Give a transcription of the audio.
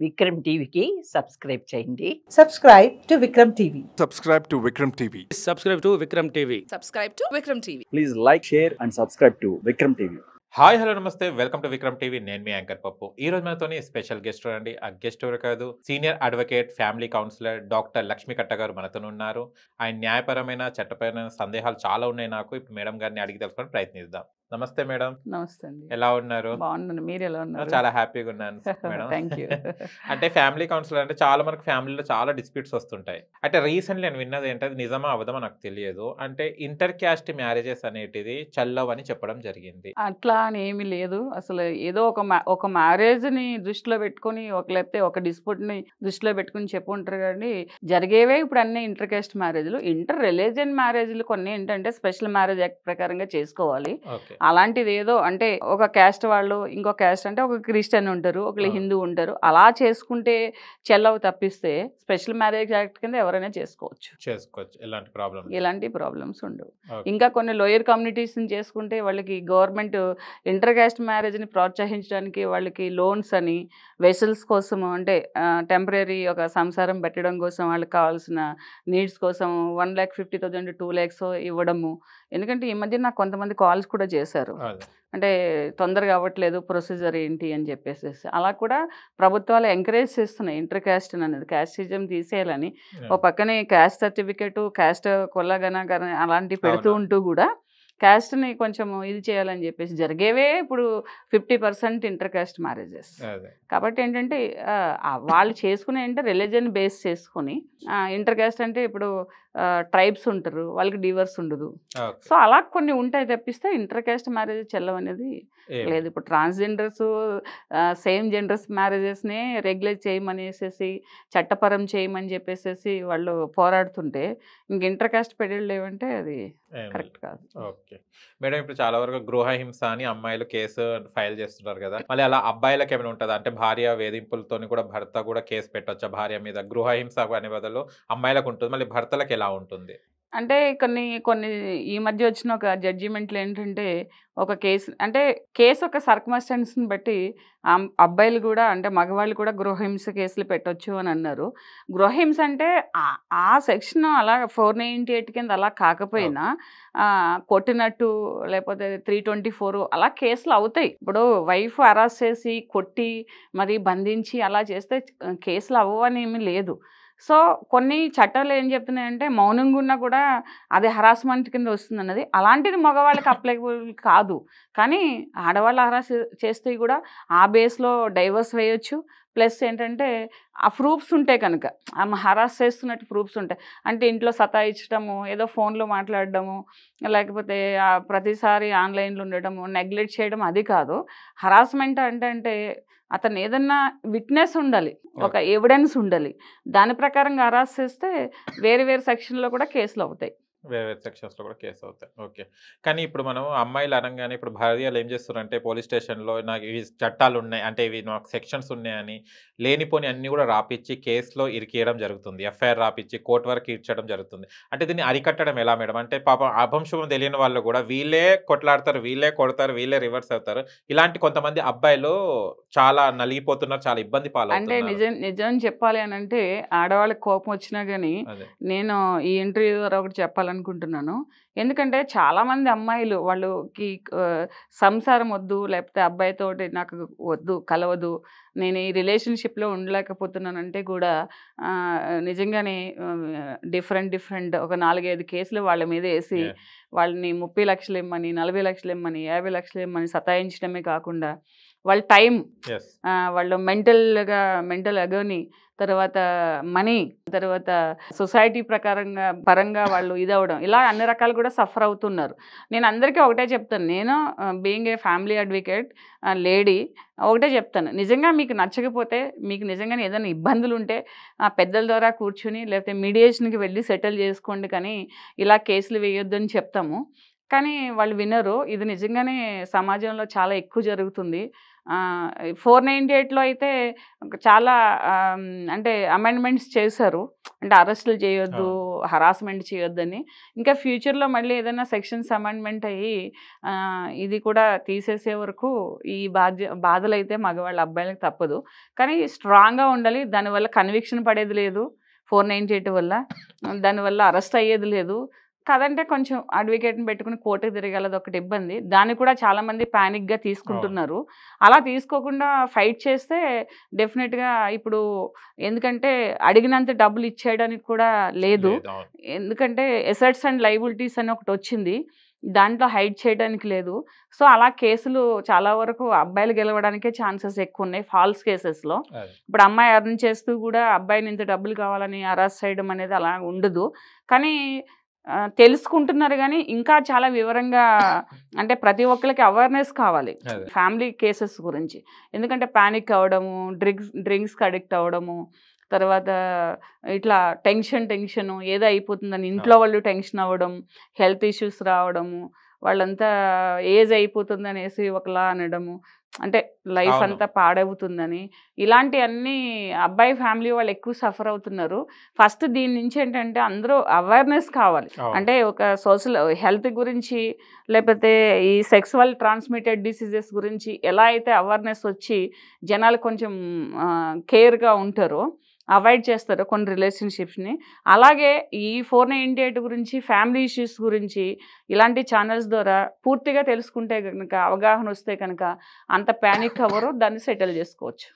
విక్రమ్ టీవీకి సబ్స్క్రైబ్ చేయండి. Subscribe to Vikram TV. Subscribe to Vikram TV. Subscribe to Vikram TV. Subscribe to Vikram TV. Please like, share and subscribe to Vikram TV. Hi hello నమస్తే, welcome to Vikram TV. నేను మీ anchor పప్పు. ఈ రోజు మనతోని special guest అండి. ఆ guest ఎవరు కాదు, senior advocate, family counsellor doctor Lakshmi కట్ట గారు మనతో ఉన్నారు. ఆయన న్యాయపరమైన చట్టపరమైన సందేహాలు చాలా ఉన్నాయి నాకు. ఇప్పుడు మేడం గారిని అడిగి తెలుసుకొని ప్రయత్నిద్దాం. నమస్తే మేడం. నమస్తే అండి. ఎలా ఉన్నారు? బాగున్నాను, మీరు ఎలా ఉన్నారు? చాలా హ్యాపీగా ఉన్నాను మేడం. Thank you. అంటే ఫ్యామిలీ కౌన్సిలర్ అంటే చాలా మనకు ఫ్యామిలీలో చాలా డిస్ప్యూట్స్ వస్తుంటాయి. అంటే రీసెంట్లీ నేను విన్నది ఏంటంటే నిజమా అవదమా నాకు తెలియదు. అంటే ఇంటర్ క్యాస్ట్ మ్యారేజెస్ అనేటిది చల్లవని చెప్పడం జరిగింది. అట్లా అని ఏమీ లేదు. అసలు ఏదో ఒక మ్యారేజ్ని దృష్టిలో పెట్టుకొని లేకపోతే ఒక డిస్ప్యూట్ని దృష్టిలో పెట్టుకుని చెప్పుకుంటారు. కానీ జరిగేవే ఇప్పుడు అన్ని ఇంటర్ క్యాస్ట్ మ్యారేజ్లు. ఇంటర్ రిలీజియన్ మ్యారేజ్లు కొన్ని ఏంటంటే స్పెషల్ మ్యారేజ్ యాక్ట్ ప్రకారంగా చేసుకోవాలి. అలాంటిది ఏదో అంటే ఒక క్యాస్ట్ వాళ్ళు ఇంకో క్యాస్ట్ అంటే ఒక క్రిస్టియన్ ఉంటారు, ఒకళ్ళు హిందూ ఉంటారు, అలా చేసుకుంటే చెల్లవు తప్పిస్తే స్పెషల్ మ్యారేజ్ యాక్ట్ కింద ఎవరైనా చేసుకోవచ్చు. ఎలాంటి ప్రాబ్లమ్స్ ఉండవు. ఇంకా కొన్ని లోయర్ కమ్యూనిటీస్ చేసుకుంటే వాళ్ళకి గవర్నమెంట్ ఇంటర్ క్యాస్ట్ మ్యారేజ్ని ప్రోత్సహించడానికి వాళ్ళకి లోన్స్ అని వెసల్స్ కోసము అంటే టెంపరీ ఒక సంసారం పెట్టడం కోసం వాళ్ళకి కావాల్సిన నీడ్స్ కోసం 1,50,000 2 lakhs ఇవ్వడము. ఎందుకంటే ఈ మధ్య నాకు కొంతమంది కాల్స్ కూడా చేశారు, అంటే తొందరగా అవ్వట్లేదు ప్రొసీజర్ ఏంటి అని చెప్పేసి. అలా కూడా ప్రభుత్వాలు ఎంకరేజ్ చేస్తున్నాయి ఇంటర్ క్యాస్ట్ అనేది, క్యాస్టిజం తీసేయాలని. ఓ పక్కనే క్యాస్ట్ సర్టిఫికేట్, క్యాస్ట్ కొల్లగన అలాంటివి పెడుతూ ఉంటూ కూడా క్యాస్ట్ని కొంచెం ఇది చేయాలని చెప్పేసి జరిగేవే ఇప్పుడు 50% ఇంటర్ క్యాస్ట్ మ్యారేజెస్. కాబట్టి ఏంటంటే వాళ్ళు చేసుకునే అంటే రిలీజియన్ బేస్ చేసుకొని, ఇంటర్ క్యాస్ట్ అంటే ఇప్పుడు ట్రైబ్స్ ఉంటారు, వాళ్ళకి డివర్స్ ఉండదు. సో అలా కొన్ని ఉంటాయి తప్పిస్తే ఇంటర్ క్యాస్ట్ మ్యారేజ్ చెల్లవనేది లేదు. ఇప్పుడు ట్రాన్స్జెండర్స్ సేమ్ జెండర్స్ మ్యారేజెస్ని రెగ్యులేట్ చేయమనేసి చట్టపరం చేయమని చెప్పేసి వాళ్ళు పోరాడుతుంటే ఇంక ఇంటర్ క్యాస్ట్ పెళ్ళిళ్ళు ఏమంటే అది కరెక్ట్ కాదు. ఓకే మేడం, ఇప్పుడు చాలా వరకు గృహహింస అని అమ్మాయిలు కేసు ఫైల్ చేస్తున్నారు కదా, మళ్ళీ అలా అబ్బాయిలకు ఏమైనా ఉంటుందా? అంటే భార్య వేధింపులతో కూడా భర్త కూడా కేసు పెట్టొచ్చా భార్య మీద? గృహహింస అనే బదులు అమ్మాయిలకు ఉంటుంది, మళ్ళీ భర్తలకు ఎలా ఉంటుంది? అంటే కొన్ని ఈ మధ్య వచ్చిన ఒక జడ్జిమెంట్లు ఏంటంటే ఒక కేసు ఒక సర్కమ్స్టాన్స్ని బట్టి అబ్బాయిలు కూడా అంటే మగవాళ్ళు కూడా గృహహింస కేసులు పెట్టొచ్చు అని అన్నారు. గృహహింస అంటే ఆ సెక్షన్ అలా 498 కింద అలా కాకపోయినా కొట్టినట్టు లేకపోతే 324 అలా కేసులు అవుతాయి. ఇప్పుడు వైఫ్ హరాస్ చేసి కొట్టి మరి బంధించి అలా చేస్తే కేసులు అవ్వని ఏమీ లేదు. సో కొన్ని చట్టాలు ఏం చెప్తున్నాయంటే మౌనంగా ఉన్నా కూడా అది హరాస్మెంట్ కింద వస్తుంది అన్నది. అలాంటిది మగవాళ్ళకి అప్లైబుల్ కాదు, కానీ ఆడవాళ్ళు హరాస్ చేస్తే కూడా ఆ బేస్లో డైవర్స్ వేయొచ్చు. ప్లస్ ఏంటంటే ఆ ప్రూఫ్స్ ఉంటాయి కనుక, ఆమె హరాస్ చేస్తున్నట్టు ప్రూఫ్స్ ఉంటాయి. అంటే ఇంట్లో సతాయించడము, ఏదో ఫోన్లో మాట్లాడడము, లేకపోతే ప్రతిసారి ఆన్లైన్లో ఉండడము, నెగ్లెక్ట్ చేయడం అది కాదు. హరాస్మెంట్ అంటే అతను ఏదన్నా విట్నెస్ ఉండాలి, ఒక ఎవిడెన్స్ ఉండాలి. దాని ప్రకారంగా హరాస్ చేస్తే వేరే సెక్షన్లో కూడా కేసులు అవుతాయి, వేరే సెక్షన్స్లో కూడా కేసు అవుతాయి. ఓకే, కానీ ఇప్పుడు మనం అమ్మాయిలు అనగానే ఇప్పుడు భార్యలు ఏం చేస్తున్నారంటే పోలీస్ స్టేషన్లో నాకు ఇవి చట్టాలు ఉన్నాయి అంటే ఇవి నాకు సెక్షన్స్ ఉన్నాయని లేనిపోని అన్నీ కూడా రాపిచ్చి కేసులో ఇరికేయడం జరుగుతుంది, ఎఫ్ఐఆర్ రాపిచ్చి కోర్టు వరకు ఇచ్చడం జరుగుతుంది. అంటే దీన్ని అరికట్టడం ఎలా మేడం? అంటే పాపం అభంశుభం తెలియని వాళ్ళు కూడా వీళ్ళే కొట్లాడతారు, వీళ్ళే కొడతారు, వీళ్ళే రివర్స్ అవుతారు. ఇలాంటి కొంతమంది అబ్బాయిలు చాలా నలిగిపోతున్నారు, చాలా ఇబ్బంది పాలవుతున్నారు. అంటే నిజం చెప్పాలి అని అంటే ఆడవాళ్ళకి కోపం వచ్చినా కానీ నేను ఈ ఇంటర్వ్యూ ద్వారా ఒకటి చెప్పాలనుకుంటున్నాను. ఎందుకంటే చాలామంది అమ్మాయిలు వాళ్ళకి సంసారం వద్దు, లేకపోతే అబ్బాయితోటి నాకు వద్దు, కలవదు, నేను ఈ రిలేషన్షిప్లో ఉండలేకపోతున్నానంటే కూడా నిజంగానే డిఫరెంట్ ఒక 4-5 కేసులు వాళ్ళ మీద వేసి వాళ్ళని 30 లక్షలు ఇమ్మని, 40 లక్షలు ఇమ్మని, 50 లక్షలు ఇమ్మని సతాయించడమే కాకుండా వాళ్ళ టైం, వాళ్ళు మెంటల్ అగోని, తర్వాత మనీ, తర్వాత సొసైటీ పరంగా వాళ్ళు ఇదవడం, ఇలా అన్ని రకాలు కూడా సఫర్ అవుతున్నారు. నేను అందరికీ ఒకటే చెప్తాను, నేను being a family advocate lady ఒకటే చెప్తాను, నిజంగా మీకు నచ్చకపోతే, మీకు నిజంగానే ఏదైనా ఇబ్బందులు ఉంటే పెద్దల ద్వారా కూర్చుని లేకపోతే మీడియేషన్కి వెళ్ళి సెటిల్ చేసుకోండి, కానీ ఇలా కేసులు వేయొద్దని చెప్తాము. కానీ వాళ్ళు వినరు. ఇది నిజంగానే సమాజంలో చాలా ఎక్కువ జరుగుతుంది. 498లో అయితే చాలా అంటే అమెండ్మెంట్స్ చేశారు, అంటే అరెస్టులు చేయొద్దు, హరాస్మెంట్ చేయొద్దని. ఇంకా ఫ్యూచర్లో మళ్ళీ ఏదైనా సెక్షన్స్ అమెండ్మెంట్ అయ్యి ఇది కూడా తీసేసే వరకు ఈ బాధలు అయితే మగవాళ్ళ అబ్బాయిలకు తప్పదు. కానీ స్ట్రాంగ్గా ఉండాలి. దానివల్ల కన్విక్షన్ పడేది లేదు 498 వల్ల, దానివల్ల అరెస్ట్ అయ్యేది లేదు. కాదంటే కొంచెం అడ్వకేట్ని పెట్టుకుని కోర్టుకు తిరగాలది ఒకటి ఇబ్బంది. దాన్ని కూడా చాలామంది ప్యానిక్గా తీసుకుంటున్నారు. అలా తీసుకోకుండా ఫైట్ చేస్తే డెఫినెట్గా ఇప్పుడు, ఎందుకంటే అడిగినంత డబ్బులు ఇచ్చేయడానికి కూడా లేదు. ఎందుకంటే ఎసెట్స్ అండ్ లయబిలిటీస్ అని ఒకటి వచ్చింది, దాంట్లో హైడ్ చేయడానికి లేదు. సో అలా కేసులు చాలా వరకు అబ్బాయిలు గెలవడానికే ఛాన్సెస్ ఎక్కువ ఉన్నాయి ఫాల్స్ కేసెస్లో. ఇప్పుడు అమ్మాయి ఎర్న్ చేస్తూ కూడా అబ్బాయిని ఇంత డబ్బులు కావాలని అరెస్ట్ చేయడం అనేది అలా ఉండదు. కానీ తెలుసుకుంటున్నారు, కానీ ఇంకా చాలా వివరంగా, అంటే ప్రతి ఒక్కరికి అవేర్నెస్ కావాలి ఫ్యామిలీ కేసెస్ గురించి. ఎందుకంటే ప్యానిక్ అవ్వడము, డ్రింక్స్కి అడిక్ట్ అవ్వడము, తర్వాత ఇట్లా టెన్షన్ ఏదో అయిపోతుందని ఇంట్లో వాళ్ళు టెన్షన్ అవ్వడం, హెల్త్ ఇష్యూస్ రావడము, వాళ్ళంతా ఏజ్ అయిపోతుంది అనేసి ఒకలా అనడము, అంటే లైఫ్ అంతా పాడవుతుందని, ఇలాంటివన్నీ అబ్బాయి ఫ్యామిలీ వాళ్ళు ఎక్కువ సఫర్ అవుతున్నారు. ఫస్ట్ దీని నుంచి ఏంటంటే అందరూ అవేర్నెస్ కావాలి. అంటే ఒక సోషల్ హెల్త్ గురించి, లేకపోతే ఈ సెక్సువల్ ట్రాన్స్మిటెడ్ డిసీజెస్ గురించి ఎలా అయితే అవేర్నెస్ వచ్చి జనాలు కొంచెం కేర్గా ఉంటారో, అవాయిడ్ చేస్తారు కొన్ని రిలేషన్షిప్స్ని. అలాగే ఈ 498 గురించి, ఫ్యామిలీ ఇష్యూస్ గురించి ఇలాంటి ఛానల్స్ ద్వారా పూర్తిగా తెలుసుకుంటే కనుక, అవగాహన వస్తే కనుక అంత ప్యానిక్ అవ్వరు, దాన్ని సెటిల్ చేసుకోవచ్చు.